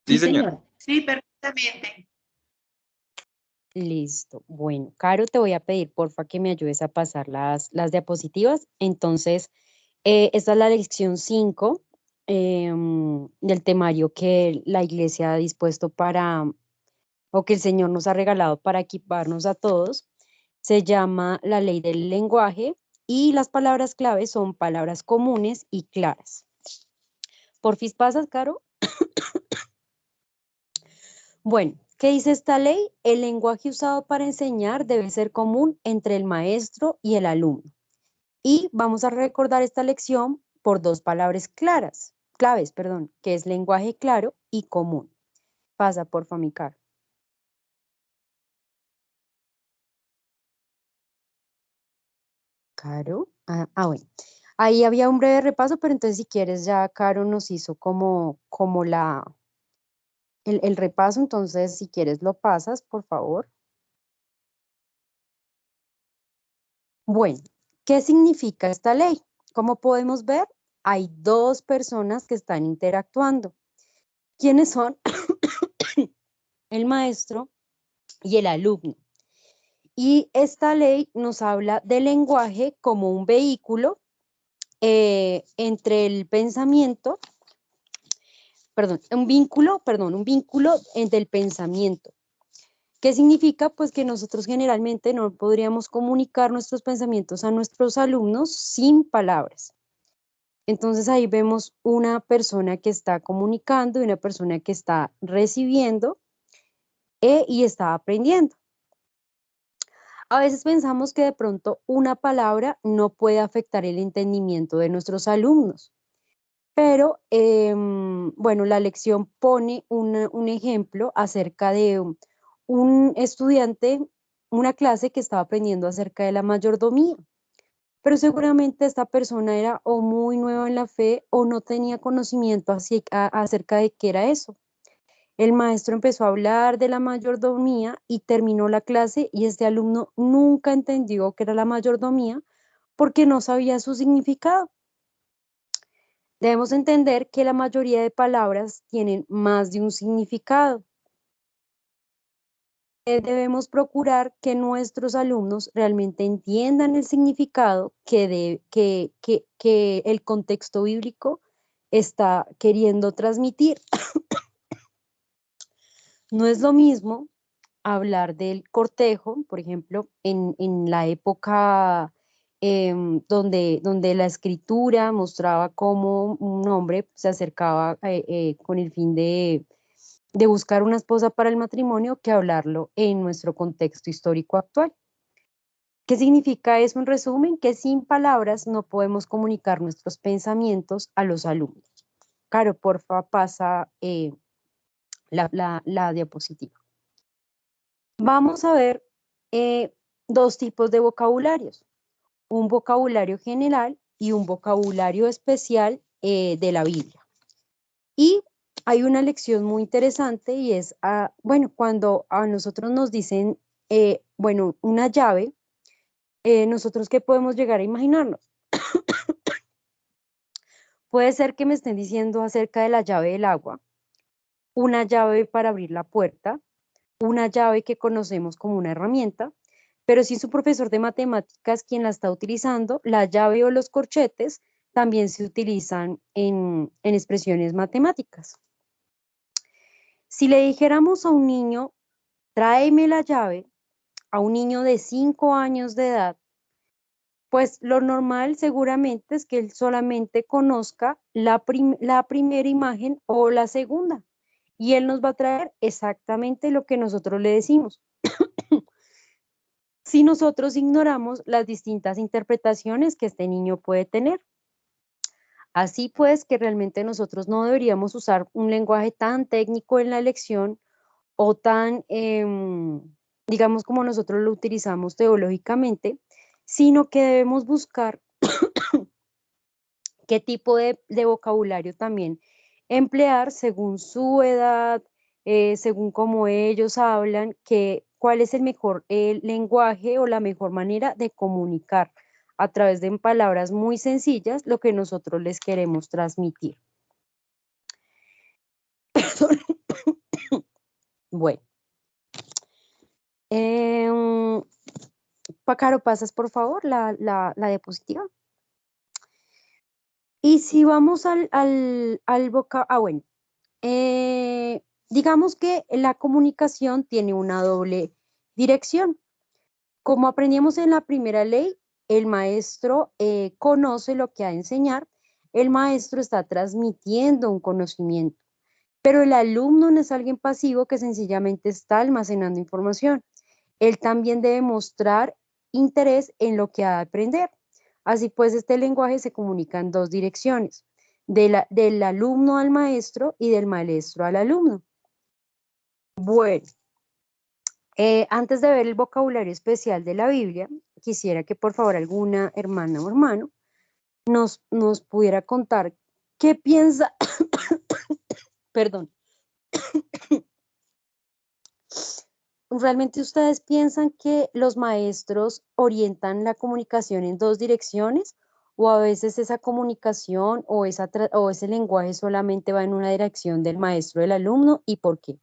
Sí, Sí, señor. señora. Sí, perfectamente. Listo. Bueno, Caro, te voy a pedir porfa que me ayudes a pasar las diapositivas. Entonces, esta es la lección 5 del temario que la iglesia ha dispuesto para, o que el Señor nos ha regalado para equiparnos a todos. Se llama la ley del lenguaje y las palabras claves son palabras comunes y claras. ¿Porfis pasas, Caro? Bueno, ¿qué dice esta ley? El lenguaje usado para enseñar debe ser común entre el maestro y el alumno. Y vamos a recordar esta lección por dos palabras claves, que es lenguaje claro y común. Pasa, porfa, mi Caro. Caro. Bueno. Ahí había un breve repaso, pero entonces si quieres ya Caro nos hizo como el repaso, entonces si quieres lo pasas, por favor. Bueno, ¿qué significa esta ley? Como podemos ver, hay dos personas que están interactuando. ¿Quiénes son? El maestro y el alumno. Y esta ley nos habla del lenguaje como un vehículo entre el pensamiento, un vínculo entre el pensamiento. ¿Qué significa? Pues que nosotros generalmente no podríamos comunicar nuestros pensamientos a nuestros alumnos sin palabras. Entonces ahí vemos una persona que está comunicando y una persona que está recibiendo y está aprendiendo. A veces pensamos que de pronto una palabra no puede afectar el entendimiento de nuestros alumnos, pero bueno, la lección pone un ejemplo acerca de un estudiante, una clase que estaba aprendiendo acerca de la mayordomía, pero seguramente esta persona era o muy nueva en la fe o no tenía conocimiento acerca de qué era eso. El maestro empezó a hablar de la mayordomía y terminó la clase y este alumno nunca entendió qué era la mayordomía porque no sabía su significado. Debemos entender que la mayoría de palabras tienen más de un significado. Debemos procurar que nuestros alumnos realmente entiendan el significado que el contexto bíblico está queriendo transmitir. No es lo mismo hablar del cortejo, por ejemplo, en la época donde la escritura mostraba cómo un hombre se acercaba con el fin de buscar una esposa para el matrimonio, que hablarlo en nuestro contexto histórico actual. ¿Qué significa eso en resumen? Que sin palabras no podemos comunicar nuestros pensamientos a los alumnos. Caro, porfa, pasa la diapositiva. Vamos a ver dos tipos de vocabularios, un vocabulario general y un vocabulario especial de la Biblia. Y hay una lección muy interesante y es, bueno, cuando a nosotros nos dicen, bueno, una llave, nosotros ¿qué podemos llegar a imaginarnos? Puede ser que me estén diciendo acerca de la llave del agua, una llave para abrir la puerta, una llave que conocemos como una herramienta, pero si es un profesor de matemáticas quien la está utilizando, la llave o los corchetes también se utilizan en expresiones matemáticas. Si le dijéramos a un niño, tráeme la llave, a un niño de 5 años de edad, pues lo normal seguramente es que él solamente conozca la primera imagen o la segunda, y él nos va a traer exactamente lo que nosotros le decimos. Si nosotros ignoramos las distintas interpretaciones que este niño puede tener. Así pues, que realmente nosotros no deberíamos usar un lenguaje tan técnico en la lección o tan, digamos, como nosotros lo utilizamos teológicamente, sino que debemos buscar qué tipo de vocabulario también emplear según su edad, según cómo ellos hablan, cuál es el mejor lenguaje o la mejor manera de comunicar a través de palabras muy sencillas lo que nosotros les queremos transmitir. Bueno, Caro, pasas por favor la diapositiva. Y si vamos bueno, digamos que la comunicación tiene una doble dirección. Como aprendíamos en la primera ley, el maestro conoce lo que ha de enseñar, el maestro está transmitiendo un conocimiento, pero el alumno no es alguien pasivo que sencillamente está almacenando información. Él también debe mostrar interés en lo que ha de aprender. Así pues, este lenguaje se comunica en dos direcciones, del alumno al maestro y del maestro al alumno. Bueno, antes de ver el vocabulario especial de la Biblia, quisiera que por favor alguna hermana o hermano nos pudiera contar qué piensa, perdón, ¿realmente ustedes piensan que los maestros orientan la comunicación en dos direcciones? ¿O a veces esa comunicación o ese lenguaje solamente va en una dirección del maestro del alumno? ¿Y por qué?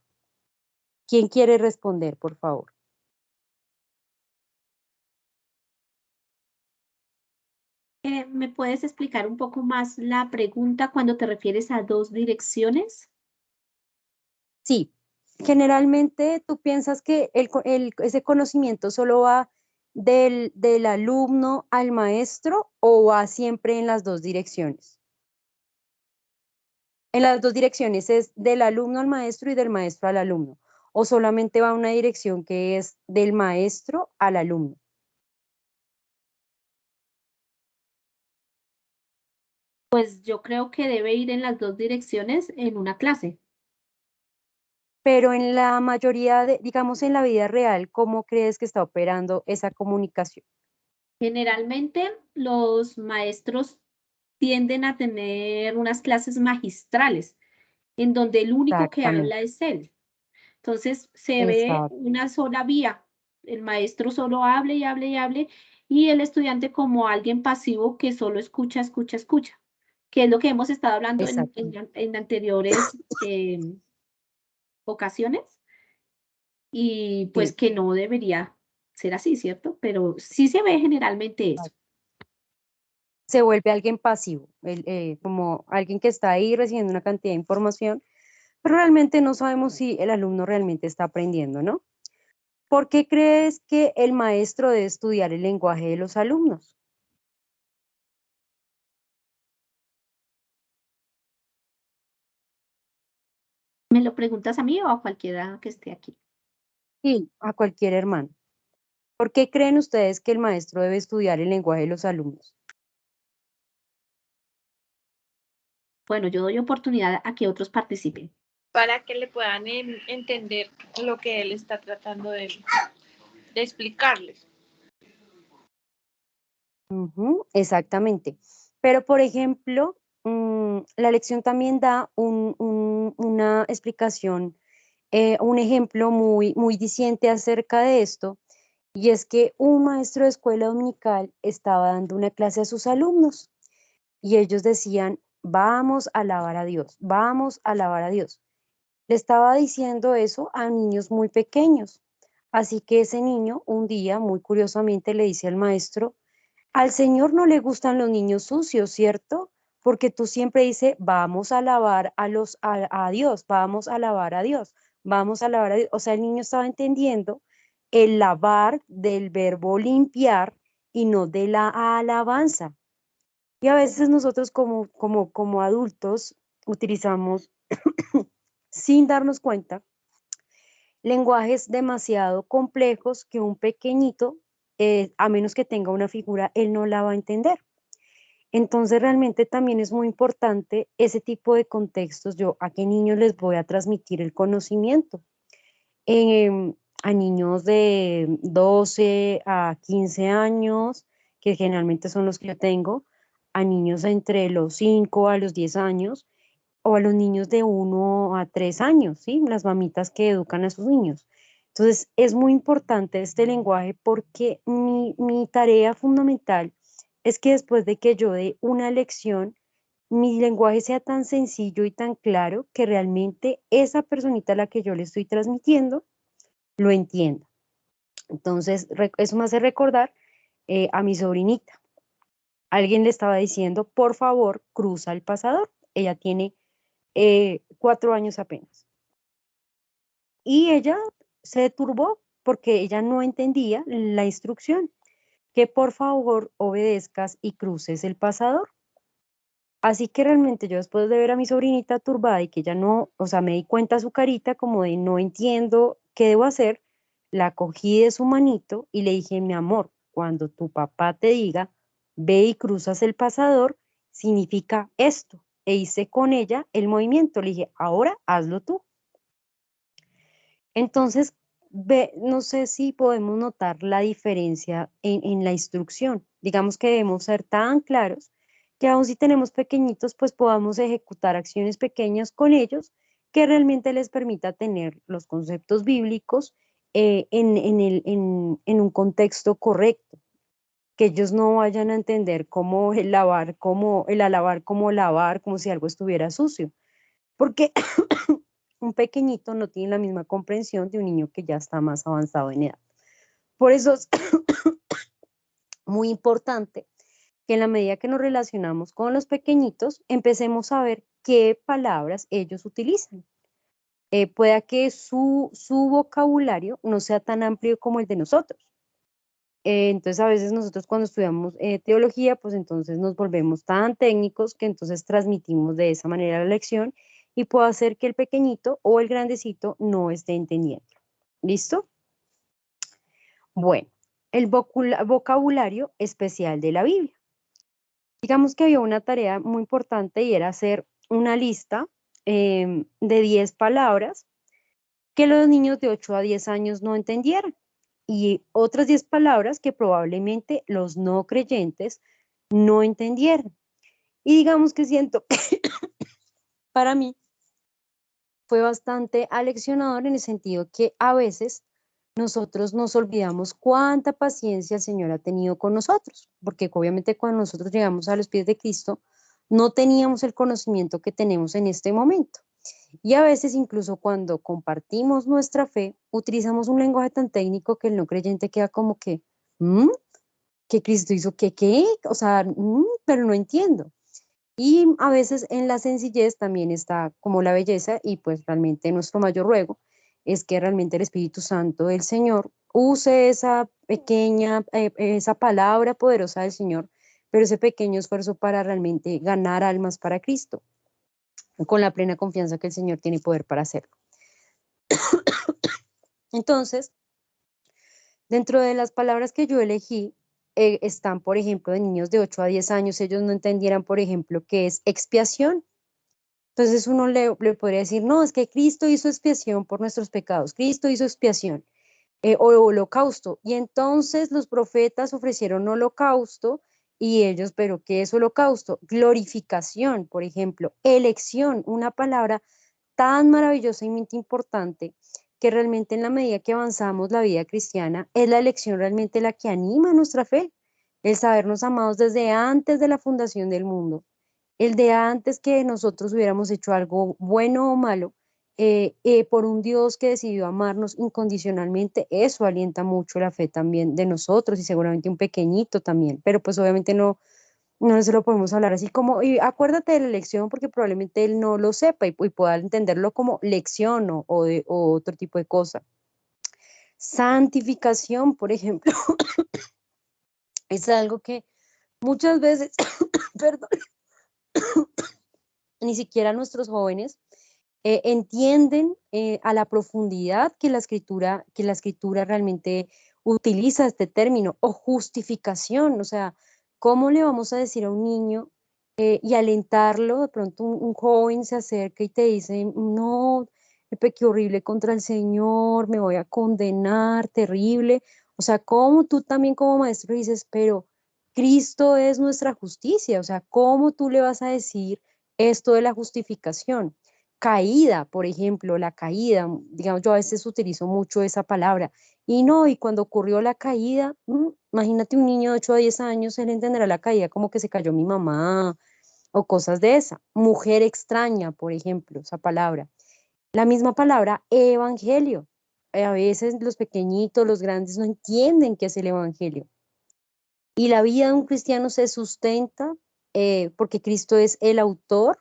¿Quién quiere responder, por favor? ¿Me puedes explicar un poco más la pregunta cuando te refieres a dos direcciones? Sí, generalmente tú piensas que ese conocimiento solo va del alumno al maestro o va siempre en las dos direcciones. En las dos direcciones es del alumno al maestro y del maestro al alumno, o solamente va una dirección que es del maestro al alumno. Pues yo creo que debe ir en las dos direcciones en una clase. Pero en la mayoría de, digamos en la vida real, ¿cómo crees que está operando esa comunicación? Generalmente los maestros tienden a tener unas clases magistrales en donde el único que Exactamente, habla es él. Entonces se ve exacto, una sola vía. El maestro solo hable y hable y hable y el estudiante como alguien pasivo que solo escucha, escucha, escucha, que es lo que hemos estado hablando exactamente. en anteriores ocasiones y pues Sí. que no debería ser así, ¿cierto? Pero sí se ve generalmente eso. Se vuelve alguien pasivo, como alguien que está ahí recibiendo una cantidad de información, pero realmente no sabemos si el alumno realmente está aprendiendo, ¿no? ¿Por qué crees que el maestro debe estudiar el lenguaje de los alumnos? ¿Me lo preguntas a mí o a cualquiera que esté aquí? Sí, a cualquier hermano. ¿Por qué creen ustedes que el maestro debe estudiar el lenguaje de los alumnos? Bueno, yo doy oportunidad a que otros participen. Para que le puedan entender lo que él está tratando de explicarles. Exactamente. Pero, por ejemplo, la lección también da una explicación, un ejemplo muy diciente acerca de esto, y es que un maestro de escuela dominical estaba dando una clase a sus alumnos y ellos decían, vamos a alabar a Dios, vamos a alabar a Dios. Le estaba diciendo eso a niños muy pequeños. Así que ese niño un día, muy curiosamente, le dice al maestro, al Señor no le gustan los niños sucios, ¿cierto? Porque tú siempre dices, vamos a alabar a Dios, vamos a alabar a Dios, vamos a alabar a Dios. O sea, el niño estaba entendiendo el lavar del verbo limpiar y no de la alabanza. Y a veces nosotros como adultos utilizamos, sin darnos cuenta, lenguajes demasiado complejos que un pequeñito, a menos que tenga una figura, él no la va a entender. Entonces realmente también es muy importante ese tipo de contextos. Yo a qué niños les voy a transmitir el conocimiento. A niños de 12 a 15 años, que generalmente son los que yo tengo, a niños entre los 5 a los 10 años, o a los niños de 1 a 3 años, ¿sí? Las mamitas que educan a sus niños. Entonces, es muy importante este lenguaje porque mi tarea fundamental es que después de que yo dé una lección, mi lenguaje sea tan sencillo y tan claro que realmente esa personita a la que yo le estoy transmitiendo lo entienda. Entonces, eso me hace recordar a mi sobrinita. Alguien le estaba diciendo, por favor, cruza el pasador. Ella tiene 4 años apenas. Y ella se turbó porque ella no entendía la instrucción, que por favor obedezcas y cruces el pasador. Así que realmente yo después de ver a mi sobrinita turbada y que ella no, o sea, me di cuenta su carita como de no entiendo qué debo hacer, la cogí de su manito y le dije, mi amor, cuando tu papá te diga, ve y cruzas el pasador, significa esto. E hice con ella el movimiento. Le dije, ahora hazlo tú. Entonces, no sé si podemos notar la diferencia en la instrucción. Digamos que debemos ser tan claros que aun si tenemos pequeñitos, pues podamos ejecutar acciones pequeñas con ellos que realmente les permita tener los conceptos bíblicos en un contexto correcto, que ellos no vayan a entender cómo el lavar, como el alabar, como lavar, como si algo estuviera sucio, porque un pequeñito no tiene la misma comprensión de un niño que ya está más avanzado en edad. Por eso es muy importante que en la medida que nos relacionamos con los pequeñitos, empecemos a ver qué palabras ellos utilizan. Pueda que su vocabulario no sea tan amplio como el de nosotros. Entonces a veces nosotros cuando estudiamos teología, pues entonces nos volvemos tan técnicos que entonces transmitimos de esa manera la lección y puede hacer que el pequeñito o el grandecito no esté entendiendo. ¿Listo? Bueno, el vocabulario especial de la Biblia. Digamos que había una tarea muy importante y era hacer una lista de 10 palabras que los niños de 8 a 10 años no entendieran y otras 10 palabras que probablemente los no creyentes no entendieran. Y digamos que siento que para mí fue bastante aleccionador en el sentido que a veces nosotros nos olvidamos cuánta paciencia el Señor ha tenido con nosotros, porque obviamente cuando nosotros llegamos a los pies de Cristo, no teníamos el conocimiento que tenemos en este momento. Y a veces incluso cuando compartimos nuestra fe, utilizamos un lenguaje tan técnico que el no creyente queda como que, ¿qué Cristo hizo? ¿Qué? O sea, pero no entiendo. Y a veces en la sencillez también está como la belleza y pues realmente nuestro mayor ruego es que realmente el Espíritu Santo del Señor use esa pequeña, esa palabra poderosa del Señor, pero ese pequeño esfuerzo para realmente ganar almas para Cristo, con la plena confianza que el Señor tiene poder para hacerlo. Entonces, dentro de las palabras que yo elegí, están, por ejemplo, de niños de 8 a 10 años, ellos no entendieran, por ejemplo, qué es expiación. Entonces uno le podría decir, no, es que Cristo hizo expiación por nuestros pecados, Cristo hizo expiación, o holocausto. Y entonces los profetas ofrecieron holocausto y ellos, pero ¿qué es holocausto? Glorificación, por ejemplo, elección, una palabra tan maravillosa y muy importante que realmente en la medida que avanzamos la vida cristiana, es la elección realmente la que anima nuestra fe, el sabernos amados desde antes de la fundación del mundo, el de antes que nosotros hubiéramos hecho algo bueno o malo, por un Dios que decidió amarnos incondicionalmente, eso alienta mucho la fe también de nosotros y seguramente un pequeñito también, pero pues obviamente no se lo podemos hablar así como, y acuérdate de la lección porque probablemente él no lo sepa y pueda entenderlo como lección o otro tipo de cosa. Santificación, por ejemplo, es algo que muchas veces, perdón, ni siquiera nuestros jóvenes entienden a la profundidad que la escritura realmente utiliza este término, o justificación, o sea, ¿cómo le vamos a decir a un niño y alentarlo? De pronto un joven se acerca y te dice, no, me pequé horrible contra el Señor, me voy a condenar, terrible. O sea, ¿cómo tú también como maestro dices, pero Cristo es nuestra justicia? O sea, ¿cómo tú le vas a decir esto de la justificación? Caída, por ejemplo, la caída, digamos, yo a veces utilizo mucho esa palabra, y no, y cuando ocurrió la caída, imagínate un niño de 8 a 10 años, él entenderá la caída como que se cayó mi mamá, o cosas de esa. Mujer extraña, por ejemplo, esa palabra. La misma palabra evangelio. A veces los pequeñitos, los grandes no entienden qué es el evangelio. Y la vida de un cristiano se sustenta porque Cristo es el autor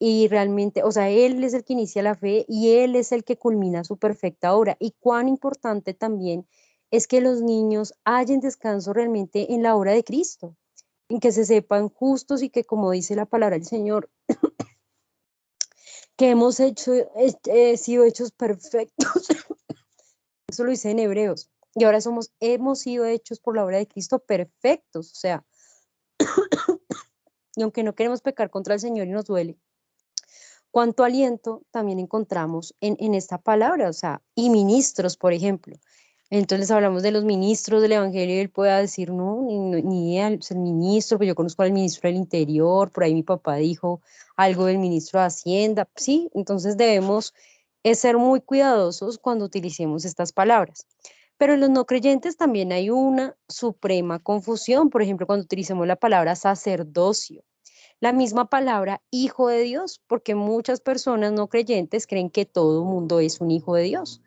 y realmente, o sea, Él es el que inicia la fe y Él es el que culmina su perfecta obra. Y cuán importante también es que los niños hallen descanso realmente en la obra de Cristo, en que se sepan justos y que, como dice la palabra del Señor, que hemos sido hechos perfectos. Eso lo dice en Hebreos. Y ahora hemos sido hechos por la obra de Cristo perfectos. O sea, y aunque no queremos pecar contra el Señor y nos duele, cuánto aliento también encontramos en esta palabra, o sea, y ministros, por ejemplo. Entonces hablamos de los ministros del Evangelio y él pueda decir, no, ni idea, es el ministro, pues yo conozco al ministro del Interior, por ahí mi papá dijo algo del ministro de Hacienda, sí, entonces debemos ser muy cuidadosos cuando utilicemos estas palabras. Pero en los no creyentes también hay una suprema confusión, por ejemplo, cuando utilizamos la palabra sacerdocio. La misma palabra hijo de Dios, porque muchas personas no creyentes creen que todo mundo es un hijo de Dios.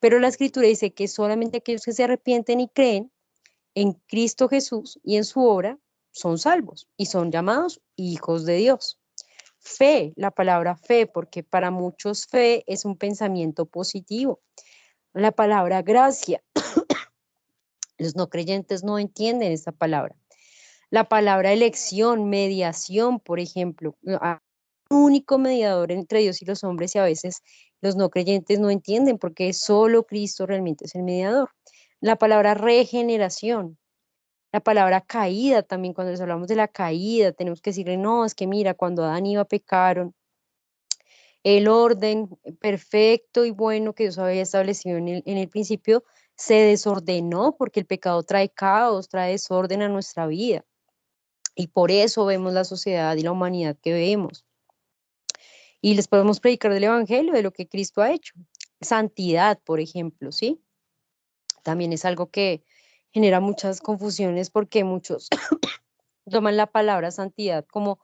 Pero la escritura dice que solamente aquellos que se arrepienten y creen en Cristo Jesús y en su obra son salvos y son llamados hijos de Dios. Fe, la palabra fe, porque para muchos fe es un pensamiento positivo. La palabra gracia, los no creyentes no entienden esta palabra. La palabra elección, mediación, por ejemplo, un único mediador entre Dios y los hombres y a veces los no creyentes no entienden porque solo Cristo realmente es el mediador. La palabra regeneración, la palabra caída también, cuando les hablamos de la caída, tenemos que decirle, no, es que mira, cuando Adán y Eva pecaron, el orden perfecto y bueno que Dios había establecido en el principio se desordenó porque el pecado trae caos, trae desorden a nuestra vida. Y por eso vemos la sociedad y la humanidad que vemos. Y les podemos predicar del Evangelio, de lo que Cristo ha hecho. Santidad, por ejemplo, ¿sí? También es algo que genera muchas confusiones porque muchos toman la palabra santidad como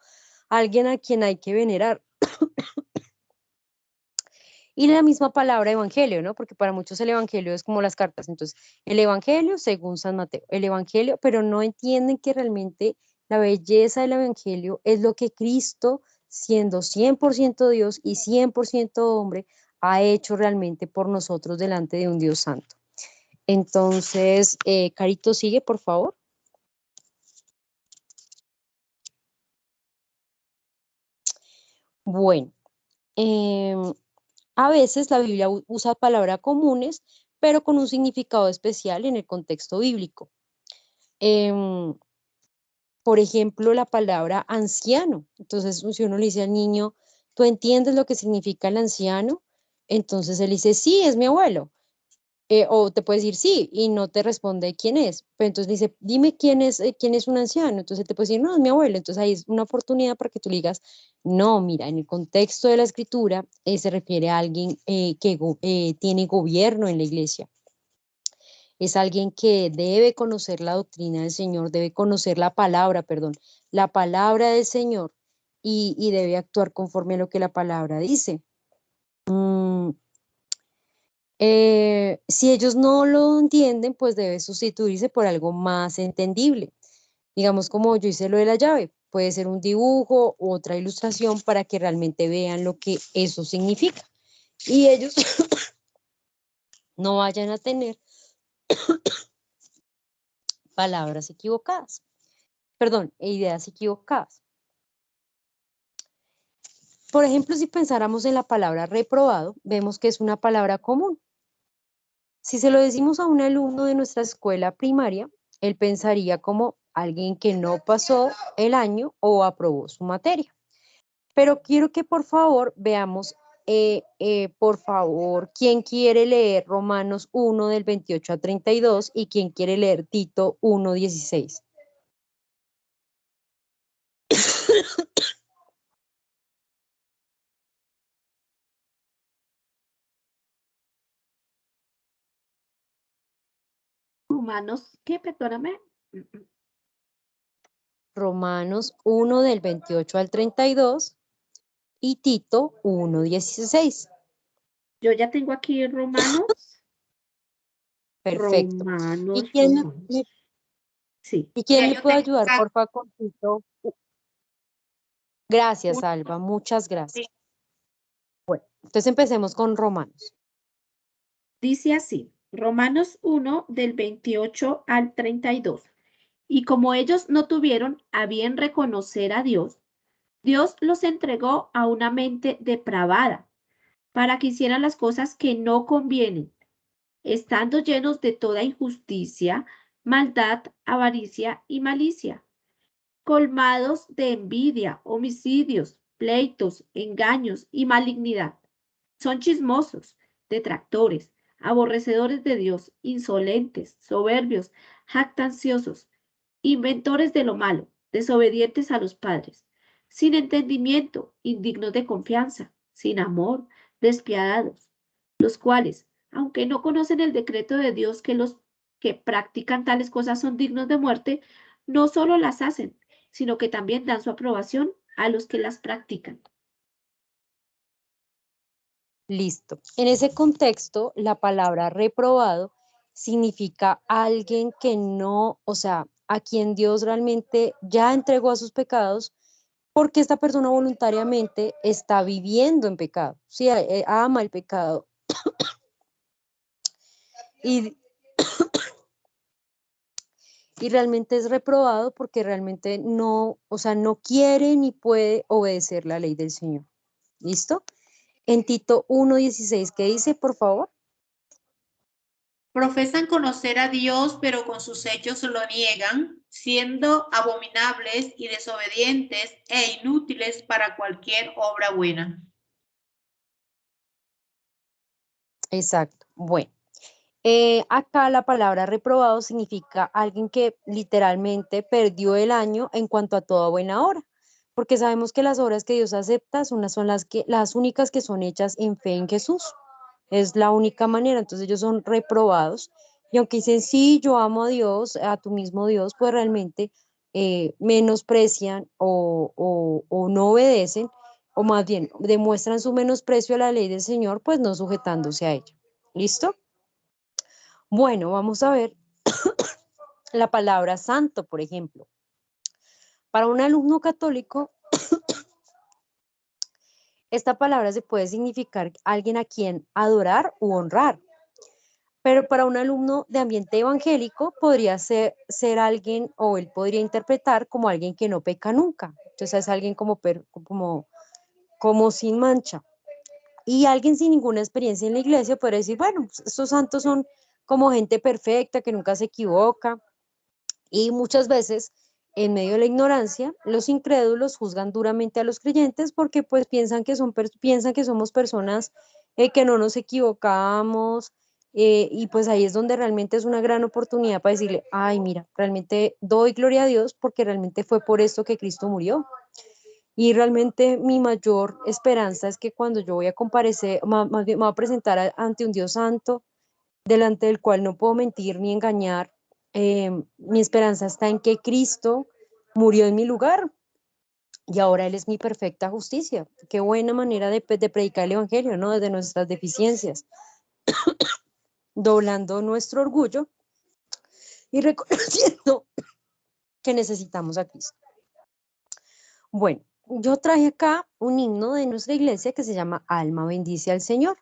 alguien a quien hay que venerar. Y la misma palabra evangelio, ¿no? Porque para muchos el evangelio es como las cartas. Entonces, el evangelio según San Mateo, el evangelio, pero no entienden que realmente la belleza del evangelio es lo que Cristo, siendo 100% Dios y 100% hombre, ha hecho realmente por nosotros delante de un Dios santo. Entonces, Carito, sigue, por favor. Bueno, a veces la Biblia usa palabras comunes, pero con un significado especial en el contexto bíblico. Em, por ejemplo, la palabra anciano. Entonces, si uno le dice al niño, ¿tú entiendes lo que significa el anciano? Entonces él dice, sí, es mi abuelo. O te puede decir sí y no te responde quién es. Pero entonces dice, dime quién es un anciano. Entonces te puede decir, no, es mi abuelo. Entonces ahí es una oportunidad para que tú le digas, no, mira, en el contexto de la escritura se refiere a alguien que tiene gobierno en la iglesia. Es alguien que debe conocer la doctrina del Señor, debe conocer la palabra, perdón, la palabra del Señor y debe actuar conforme a lo que la palabra dice. Si ellos no lo entienden, pues debe sustituirse por algo más entendible. Digamos, como yo hice lo de la llave, puede ser un dibujo u otra ilustración para que realmente vean lo que eso significa. Y ellos no vayan a tener palabras equivocadas, perdón, ideas equivocadas. Por ejemplo, si pensáramos en la palabra reprobado, vemos que es una palabra común. Si se lo decimos a un alumno de nuestra escuela primaria, él pensaría como alguien que no pasó el año o aprobó su materia. Pero quiero que por favor veamos, por favor, quién quiere leer Romanos 1 del 28 a 32 y quién quiere leer Tito 1, 16. Humanos, ¿qué? Perdóname. Romanos 1 del 28 al 32 y Tito 1:16. Yo ya tengo aquí Romanos. Perfecto. Romanos. Sí. ¿Y quién Ya me yo puede tengo ayudar, acá. por favor, con Tito? Gracias, Uno, Alba, muchas sí. gracias. Bueno, entonces empecemos con Romanos. Dice así, Romanos 1 del 28 al 32. Y como ellos no tuvieron a bien reconocer a Dios, Dios los entregó a una mente depravada para que hicieran las cosas que no convienen, estando llenos de toda injusticia, maldad, avaricia y malicia, colmados de envidia, homicidios, pleitos, engaños y malignidad. Son chismosos, detractores, aborrecedores de Dios, insolentes, soberbios, jactanciosos, inventores de lo malo, desobedientes a los padres, sin entendimiento, indignos de confianza, sin amor, despiadados, los cuales, aunque no conocen el decreto de Dios que los que practican tales cosas son dignos de muerte, no solo las hacen, sino que también dan su aprobación a los que las practican. Listo. En ese contexto, la palabra reprobado significa alguien que no, o sea, a quien Dios realmente ya entregó a sus pecados, porque esta persona voluntariamente está viviendo en pecado, sí, ama el pecado y, y realmente es reprobado porque realmente no, o sea, no quiere ni puede obedecer la ley del Señor. ¿Listo? En Tito 1:16, ¿qué dice, por favor? Profesan conocer a Dios, pero con sus hechos lo niegan, siendo abominables y desobedientes e inútiles para cualquier obra buena. Exacto. Bueno, acá la palabra reprobado significa alguien que literalmente perdió el año en cuanto a toda buena obra, porque sabemos que las obras que Dios acepta son las únicas que son hechas en fe en Jesús. Es la única manera, entonces ellos son reprobados. Y aunque dicen, sí, yo amo a Dios, a tu mismo Dios, pues realmente menosprecian o no obedecen, o más bien demuestran su menosprecio a la ley del Señor, pues no sujetándose a ella. ¿Listo? Bueno, vamos a ver la palabra santo, por ejemplo. Para un alumno católico, esta palabra se puede significar alguien a quien adorar u honrar. Pero para un alumno de ambiente evangélico podría ser alguien, o él podría interpretar como alguien que no peca nunca. Entonces es alguien como sin mancha. Y alguien sin ninguna experiencia en la iglesia podría decir, bueno, pues, estos santos son como gente perfecta, que nunca se equivoca. Y muchas veces, en medio de la ignorancia, los incrédulos juzgan duramente a los creyentes porque pues piensan que somos personas que no nos equivocamos, y pues ahí es donde realmente es una gran oportunidad para decirle, ay, mira, realmente doy gloria a Dios porque realmente fue por esto que Cristo murió. Y realmente mi mayor esperanza es que cuando yo voy a comparecer, más bien me voy a presentar ante un Dios santo, delante del cual no puedo mentir ni engañar, mi esperanza está en que Cristo murió en mi lugar y ahora Él es mi perfecta justicia. Qué buena manera de predicar el Evangelio, ¿no? Desde nuestras deficiencias, doblando nuestro orgullo y reconociendo que necesitamos a Cristo. Bueno, yo traje acá un himno de nuestra iglesia que se llama Alma bendice al Señor.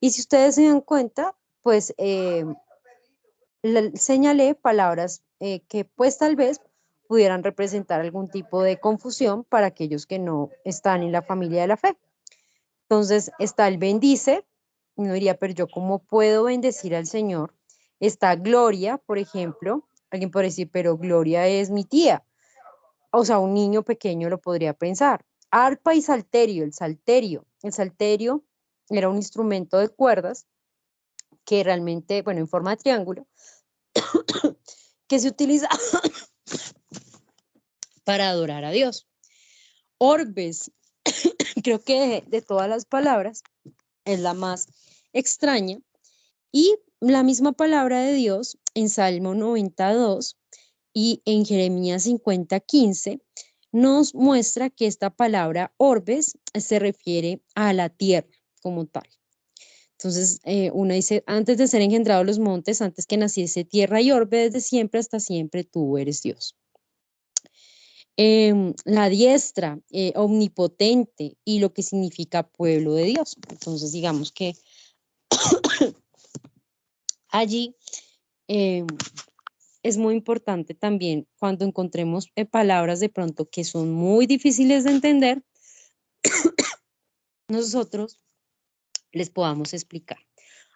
Y si ustedes se dan cuenta, pues señalé palabras que pues tal vez pudieran representar algún tipo de confusión para aquellos que no están en la familia de la fe. Entonces está el bendice, uno diría, pero yo cómo puedo bendecir al Señor. Está Gloria, por ejemplo, alguien puede decir, pero Gloria es mi tía. O sea, un niño pequeño lo podría pensar. Arpa y salterio, el salterio era un instrumento de cuerdas que realmente, bueno, en forma de triángulo, que se utiliza para adorar a Dios. Orbes, creo que de todas las palabras es la más extraña, y la misma palabra de Dios en Salmo 92 Y en Jeremías 50:15 nos muestra que esta palabra orbes se refiere a la tierra como tal. Entonces, uno dice, antes de ser engendrados los montes, antes que naciese tierra y orbe, desde siempre hasta siempre tú eres Dios. La diestra, omnipotente y lo que significa pueblo de Dios. Entonces, digamos que allí es muy importante también cuando encontremos palabras de pronto que son muy difíciles de entender, nosotros les podamos explicar.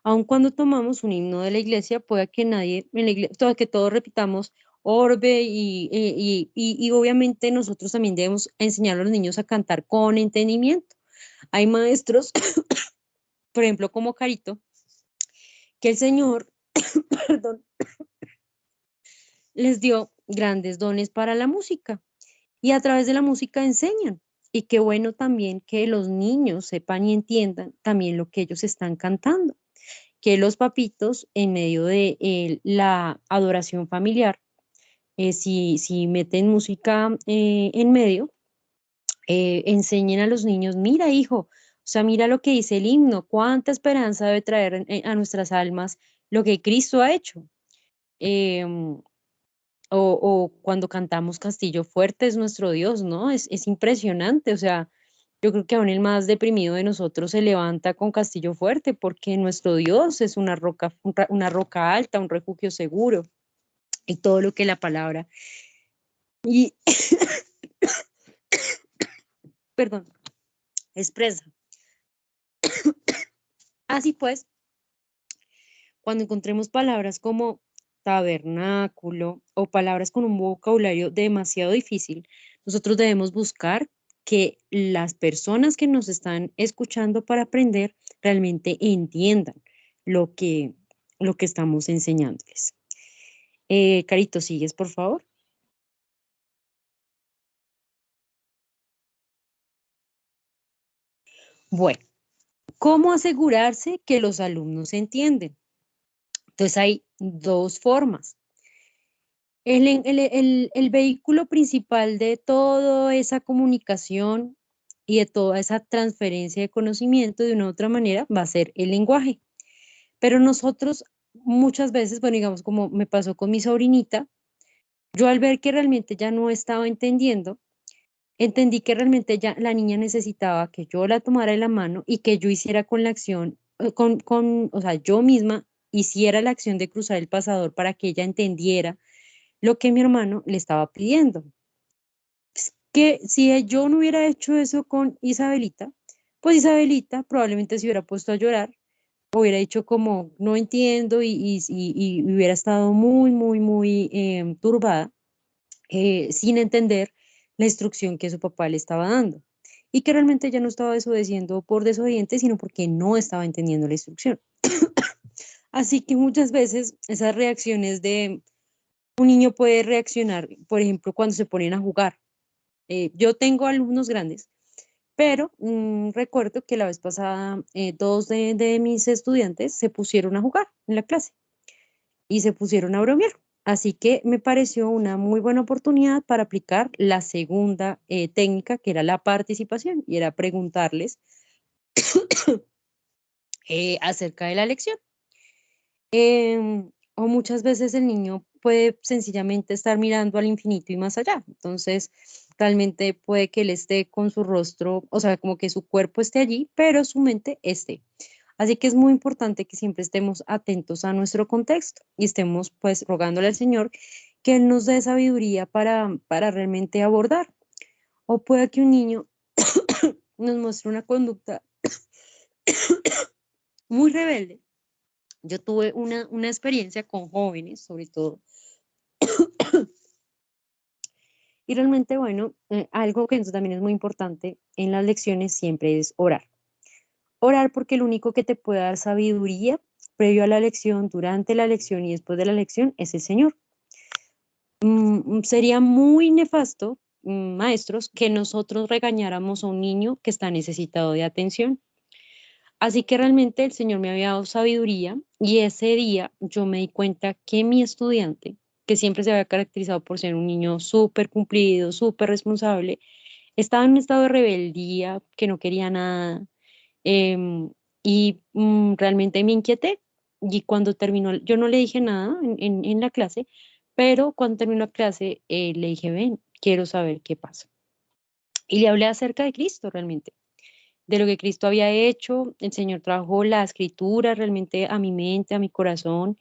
Aun cuando tomamos un himno de la iglesia, puede que nadie en la iglesia, que todos repitamos orbe y obviamente nosotros también debemos enseñar a los niños a cantar con entendimiento. Hay maestros, por ejemplo, como Carito, que el Señor, perdón, les dio grandes dones para la música y a través de la música enseñan. Y qué bueno también que los niños sepan y entiendan también lo que ellos están cantando, que los papitos en medio de la adoración familiar, si meten música en medio, enseñen a los niños, mira hijo, o sea, mira lo que dice el himno, cuánta esperanza debe traer a nuestras almas lo que Cristo ha hecho. Em, o cuando cantamos Castillo Fuerte es nuestro Dios, ¿no? Es impresionante, o sea, yo creo que aún el más deprimido de nosotros se levanta con Castillo Fuerte porque nuestro Dios es una roca alta, un refugio seguro y todo lo que la palabra. Y, perdón, expresa. Así pues, cuando encontremos palabras como tabernáculo o palabras con un vocabulario demasiado difícil, nosotros debemos buscar que las personas que nos están escuchando para aprender realmente entiendan lo que, lo que estamos enseñándoles. Carito, ¿sigues, por favor? Bueno, ¿cómo asegurarse que los alumnos entienden? Entonces hay dos formas. El vehículo principal de toda esa comunicación y de toda esa transferencia de conocimiento de una u otra manera va a ser el lenguaje. Pero nosotros muchas veces, bueno, digamos como me pasó con mi sobrinita, yo al ver que realmente ya no estaba entendiendo, entendí que realmente ya la niña necesitaba que yo la tomara de la mano y que yo hiciera con la acción, o sea, yo misma hiciera la acción de cruzar el pasador para que ella entendiera lo que mi hermano le estaba pidiendo. Que si yo no hubiera hecho eso con Isabelita, pues Isabelita probablemente se hubiera puesto a llorar, hubiera dicho como no entiendo y hubiera estado muy, muy, muy turbada, sin entender la instrucción que su papá le estaba dando. Y que realmente ella no estaba desobedeciendo por desobediente, sino porque no estaba entendiendo la instrucción. Así que muchas veces esas reacciones de un niño puede reaccionar, por ejemplo, cuando se ponen a jugar. Yo tengo alumnos grandes, pero recuerdo que la vez pasada dos de mis estudiantes se pusieron a jugar en la clase y se pusieron a bromear. Así que me pareció una muy buena oportunidad para aplicar la segunda técnica, que era la participación, y era preguntarles acerca de la lección. O muchas veces el niño puede sencillamente estar mirando al infinito y más allá. Entonces, realmente puede que él esté con su rostro, o sea, como que su cuerpo esté allí, pero su mente esté. Así que es muy importante que siempre estemos atentos a nuestro contexto y estemos pues rogándole al Señor que Él nos dé sabiduría para realmente abordar. O puede que un niño nos muestre una conducta muy rebelde. Yo tuve una experiencia con jóvenes, sobre todo, y realmente, bueno, algo que eso también es muy importante en las lecciones siempre es orar. Orar porque el único que te puede dar sabiduría previo a la lección, durante la lección y después de la lección es el Señor. Sería muy nefasto, maestros, que nosotros regañáramos a un niño que está necesitado de atención. Así que realmente el Señor me había dado sabiduría y ese día yo me di cuenta que mi estudiante que siempre se había caracterizado por ser un niño súper cumplido, súper responsable, estaba en un estado de rebeldía, que no quería nada, em, y realmente me inquieté. Y cuando terminó, yo no le dije nada en la clase, pero cuando terminó la clase, le dije, ven, quiero saber qué pasa. Y le hablé acerca de Cristo realmente, de lo que Cristo había hecho. El Señor trajo la escritura realmente a mi mente, a mi corazón,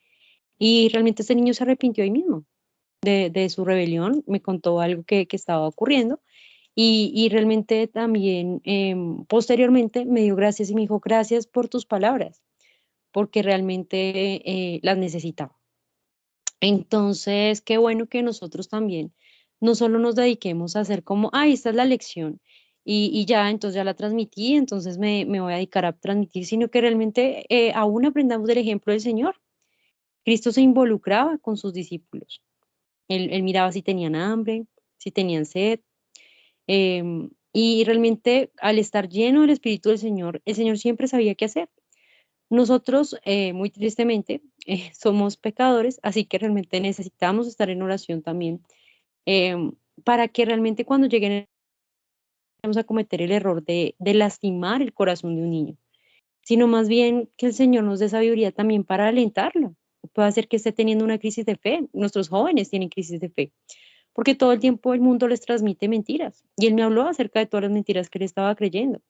y realmente este niño se arrepintió ahí mismo de su rebelión, me contó algo que estaba ocurriendo y realmente también posteriormente me dio gracias y me dijo, gracias por tus palabras, porque realmente las necesitaba. Entonces, qué bueno que nosotros también no solo nos dediquemos a hacer como, ay, esta es la lección y ya, entonces ya la transmití, entonces me voy a dedicar a transmitir, sino que realmente aún aprendamos del ejemplo del Señor. Cristo se involucraba con sus discípulos. Él miraba si tenían hambre, si tenían sed, y realmente al estar lleno del Espíritu del Señor, el Señor siempre sabía qué hacer. Nosotros, muy tristemente, somos pecadores, así que realmente necesitamos estar en oración también, em, para que realmente cuando lleguen a cometer el error de lastimar el corazón de un niño, sino más bien que el Señor nos dé sabiduría también para alentarlo. Puede ser que esté teniendo una crisis de fe. Nuestros jóvenes tienen crisis de fe, porque todo el tiempo el mundo les transmite mentiras. Y él me habló acerca de todas las mentiras que él estaba creyendo.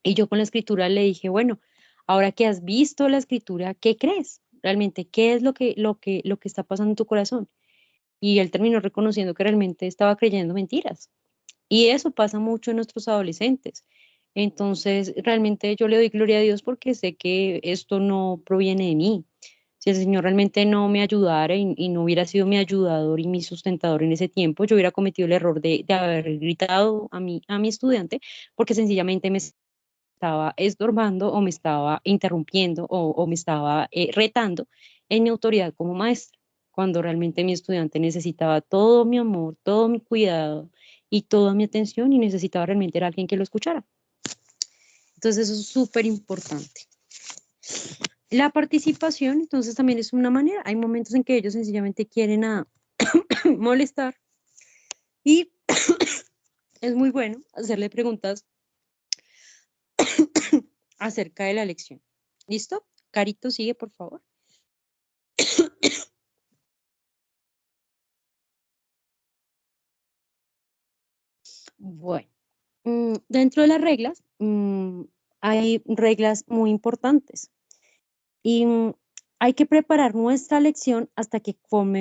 Y yo con la escritura le dije, bueno, ahora que has visto la escritura, ¿qué crees? Realmente, ¿qué es lo que está pasando en tu corazón? Y él terminó reconociendo que realmente estaba creyendo mentiras. Y eso pasa mucho en nuestros adolescentes. Entonces, realmente yo le doy gloria a Dios porque sé que esto no proviene de mí. Si el Señor realmente no me ayudara y no hubiera sido mi ayudador y mi sustentador en ese tiempo, yo hubiera cometido el error de haber gritado a mi estudiante porque sencillamente me estaba estorbando o me estaba interrumpiendo o me estaba retando en mi autoridad como maestra, cuando realmente mi estudiante necesitaba todo mi amor, todo mi cuidado y toda mi atención y necesitaba realmente era alguien que lo escuchara. Entonces eso es súper importante. La participación, entonces, también es una manera. Hay momentos en que ellos sencillamente quieren molestar y es muy bueno hacerle preguntas acerca de la lección. ¿Listo? Carito, sigue, por favor. Bueno, dentro de las reglas, hay reglas muy importantes y hay que preparar nuestra lección hasta que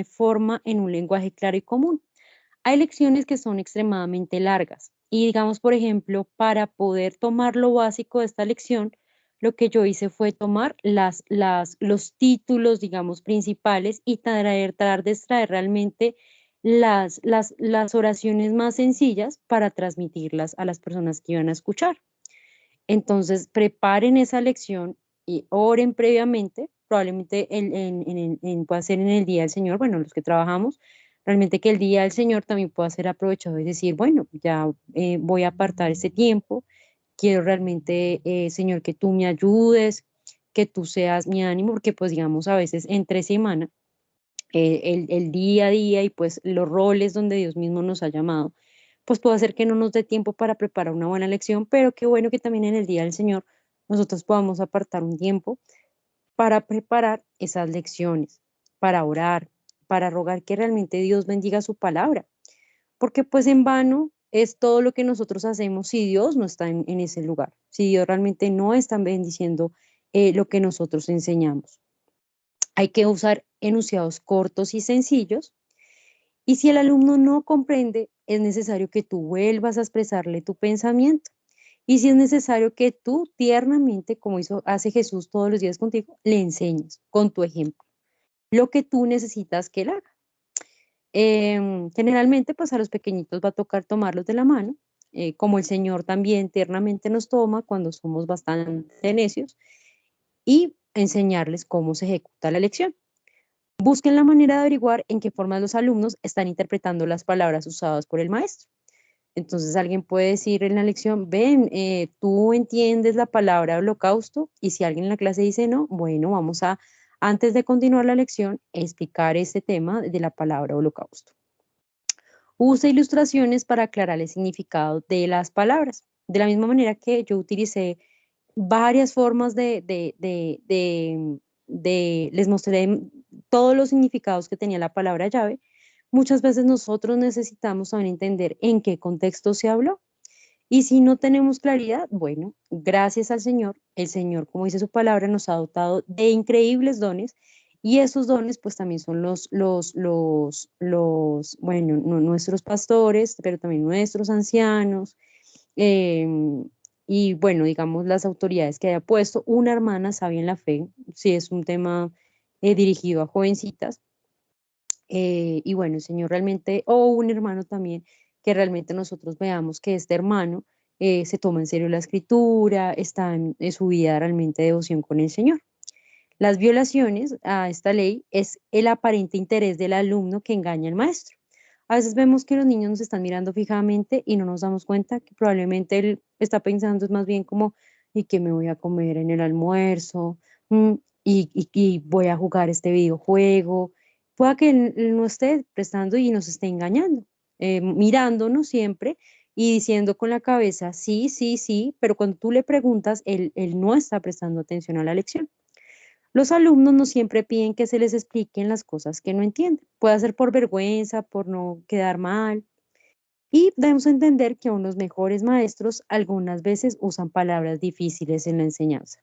forma en un lenguaje claro y común. Hay lecciones que son extremadamente largas y digamos, por ejemplo, para poder tomar lo básico de esta lección, lo que yo hice fue tomar los títulos, digamos, principales y tratar de extraer realmente las oraciones más sencillas para transmitirlas a las personas que iban a escuchar. Entonces, preparen esa lección y oren previamente, probablemente pueda ser en el día del Señor, bueno, los que trabajamos, realmente que el día del Señor también pueda ser aprovechado y decir, bueno, ya voy a apartar este tiempo, quiero realmente, Señor, que tú me ayudes, que tú seas mi ánimo, porque pues digamos a veces entre semana, el día a día y pues los roles donde Dios mismo nos ha llamado, pues puede hacer que no nos dé tiempo para preparar una buena lección, pero qué bueno que también en el día del Señor nosotros podamos apartar un tiempo para preparar esas lecciones, para orar, para rogar que realmente Dios bendiga su palabra, porque pues en vano es todo lo que nosotros hacemos si Dios no está en ese lugar, si Dios realmente no está bendiciendo lo que nosotros enseñamos. Hay que usar enunciados cortos y sencillos. Y si el alumno no comprende, es necesario que tú vuelvas a expresarle tu pensamiento. Y si es necesario que tú tiernamente, como hace Jesús todos los días contigo, le enseñes con tu ejemplo lo que tú necesitas que él haga. Generalmente, pues a los pequeñitos va a tocar tomarlos de la mano, como el Señor también tiernamente nos toma cuando somos bastante necios, y enseñarles cómo se ejecuta la lección. Busquen la manera de averiguar en qué forma los alumnos están interpretando las palabras usadas por el maestro. Entonces alguien puede decir en la lección, ven, tú entiendes la palabra holocausto y si alguien en la clase dice no, bueno, vamos a Antes de continuar la lección, explicar este tema de la palabra holocausto. Usa ilustraciones para aclarar el significado de las palabras. De la misma manera que yo utilicé varias formas les mostré todos los significados que tenía la palabra llave. Muchas veces nosotros necesitamos saber entender en qué contexto se habló. Y si no tenemos claridad, bueno, gracias al Señor, el Señor, como dice su palabra, nos ha dotado de increíbles dones y esos dones pues también son bueno, nuestros pastores, pero también nuestros ancianos, y bueno, digamos las autoridades que haya puesto, una hermana sabia en la fe, si es un tema dirigido a jovencitas, y bueno, el Señor realmente, o un hermano también, que realmente nosotros veamos que este hermano se toma en serio la escritura, está en su vida realmente de devoción con el Señor. Las violaciones a esta ley es el aparente interés del alumno que engaña al maestro. A veces vemos que los niños nos están mirando fijamente y no nos damos cuenta que probablemente él está pensando es más bien como, ¿y qué me voy a comer en el almuerzo? Mm, y voy a jugar este videojuego. Pueda que él no esté prestando y nos esté engañando, mirándonos siempre y diciendo con la cabeza, sí, sí, sí, pero cuando tú le preguntas, él no está prestando atención a la lección. Los alumnos no siempre piden que se les expliquen las cosas que no entienden. Puede ser por vergüenza, por no quedar mal. Y debemos entender que aún los mejores maestros algunas veces usan palabras difíciles en la enseñanza.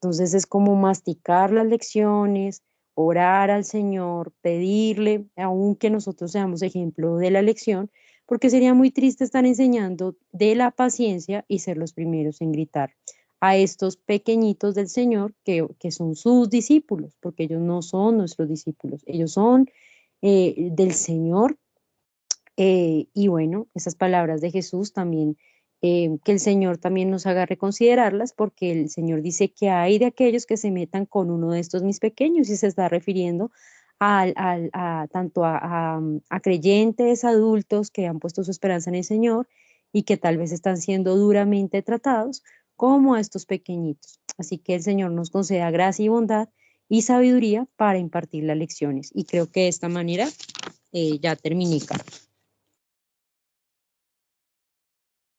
Entonces es como masticar las lecciones, orar al Señor, pedirle, aunque nosotros seamos ejemplo de la lección, porque sería muy triste estar enseñando de la paciencia y ser los primeros en gritar a estos pequeñitos del Señor que son sus discípulos, porque ellos no son nuestros discípulos, ellos son del Señor. Y bueno, esas palabras de Jesús también, que el Señor también nos haga reconsiderarlas, porque el Señor dice que hay de aquellos que se metan con uno de estos mis pequeños, y se está refiriendo tanto a creyentes adultos que han puesto su esperanza en el Señor y que tal vez están siendo duramente tratados, como a estos pequeñitos. Así que el Señor nos conceda gracia y bondad y sabiduría para impartir las lecciones. Y creo que de esta manera ya terminé, Carlos.